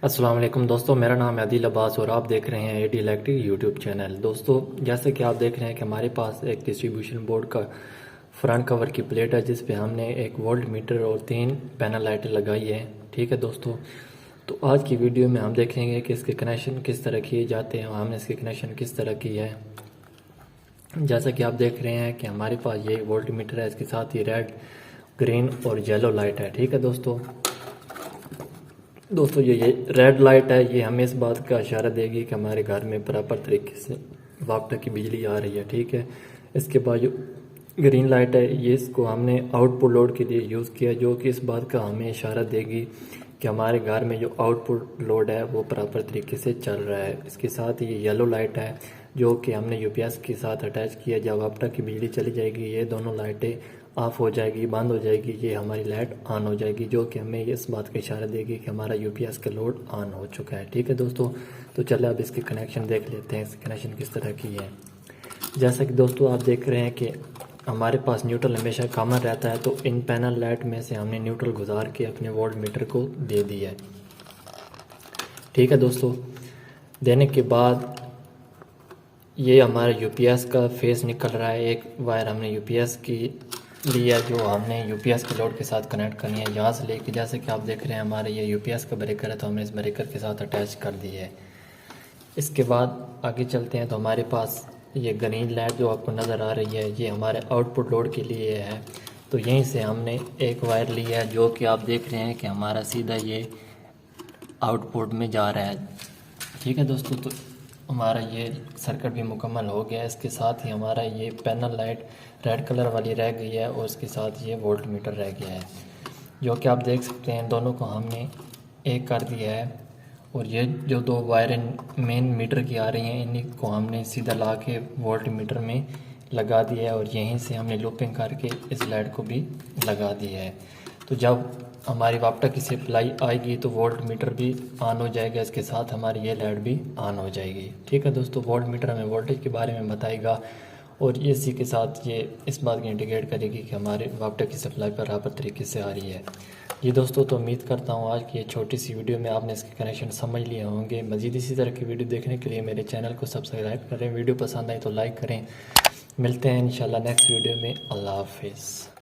अस्सलाम वालेकुम दोस्तों, मेरा नाम है आदिल अब्बास और आप देख रहे हैं एडी इलेक्ट्रिक यूट्यूब चैनल। दोस्तों, जैसे कि आप देख रहे हैं कि हमारे पास एक डिस्ट्रीब्यूशन बोर्ड का फ्रंट कवर की प्लेट है जिस पे हमने एक वोल्ट मीटर और 3 पैनल लाइटें लगाई है। ठीक है दोस्तों, तो आज की वीडियो में हम देखेंगे कि इसके कनेक्शन किस तरह किए जाते हैं और हमने इसके कनेक्शन किस तरह की है। जैसा कि आप देख रहे हैं कि हमारे पास ये वोल्ट मीटर है, इसके साथ ही रेड, ग्रीन और येलो लाइट है। ठीक है दोस्तों ये रेड लाइट है, ये हमें इस बात का इशारा देगी कि हमारे घर में प्रॉपर तरीके से वापटा की बिजली आ रही है। ठीक है, इसके बाद जो ग्रीन लाइट है ये इसको हमने आउटपुट लोड के लिए यूज़ किया, जो कि इस बात का हमें इशारा देगी कि हमारे घर में जो आउटपुट लोड है वो प्रॉपर तरीके से चल रहा है। इसके साथ ये येलो लाइट है जो कि हमने यूपीएस के साथ अटैच किया। जब वापटा की बिजली चली जाएगी ये दोनों लाइटें ऑफ हो जाएगी, बंद हो जाएगी, ये हमारी लाइट ऑन हो जाएगी, जो कि हमें इस बात का इशारा देगी कि हमारा यूपीएस का लोड ऑन हो चुका है। ठीक है दोस्तों, तो चलिए अब इसके कनेक्शन देख लेते हैं, इसके कनेक्शन किस तरह की है। जैसा कि दोस्तों आप देख रहे हैं कि हमारे पास न्यूट्रल हमेशा कॉमन रहता है, तो इन पैनल लाइट में से हमने न्यूट्रल गुजार के अपने वोल्ट मीटर को दे दिया है। ठीक है दोस्तों, देने के बाद ये हमारा यूपीएस का फेस निकल रहा है। एक वायर हमने यूपीएस की ली है जो हमने यूपीएस के लोड के साथ कनेक्ट करनी है यहाँ से लेके। जैसे कि आप देख रहे हैं हमारे ये यूपीएस का ब्रेकर है, तो हमने इस ब्रेकर के साथ अटैच कर दी है। इसके बाद आगे चलते हैं तो हमारे पास ये ग्रीन लाइट जो आपको नज़र आ रही है ये हमारे आउटपुट लोड के लिए है। तो यहीं से हमने एक वायर ली है जो कि आप देख रहे हैं कि हमारा सीधा ये आउटपुट में जा रहा है। ठीक है दोस्तों, तो हमारा ये सर्किट भी मुकम्मल हो गया है। इसके साथ ही हमारा ये पैनल लाइट रेड कलर वाली रह गई है और इसके साथ ये वोल्ट मीटर रह गया है, जो कि आप देख सकते हैं दोनों को हमने एक कर दिया है। और ये जो दो वायरें मेन मीटर की आ रही हैं इन्हीं को हमने सीधा ला के वोल्ट मीटर में लगा दिया है और यहीं से हमने लूपिंग करके इस लाइट को भी लगा दिया है। तो जब हमारी वापटा की सप्लाई आएगी तो वोल्ट मीटर भी ऑन हो जाएगा, इसके साथ हमारी ये लाइट भी ऑन हो जाएगी। ठीक है दोस्तों, वोल्ट मीटर हमें वोल्टेज के बारे में बताएगा और इसी के साथ ये इस बात की इंडिकेट करेगी कि हमारे वापटा की सप्लाई बराबर तरीके से आ रही है। जी दोस्तों, तो उम्मीद करता हूँ आज की ये छोटी सी वीडियो में आपने इसके कनेक्शन समझ लिए होंगे। मज़ीद इसी तरह की वीडियो देखने के लिए मेरे चैनल को सब्सक्राइब करें, वीडियो पसंद आए तो लाइक करें। मिलते हैं इंशाल्लाह नेक्स्ट वीडियो में। अल्लाह हाफिज़।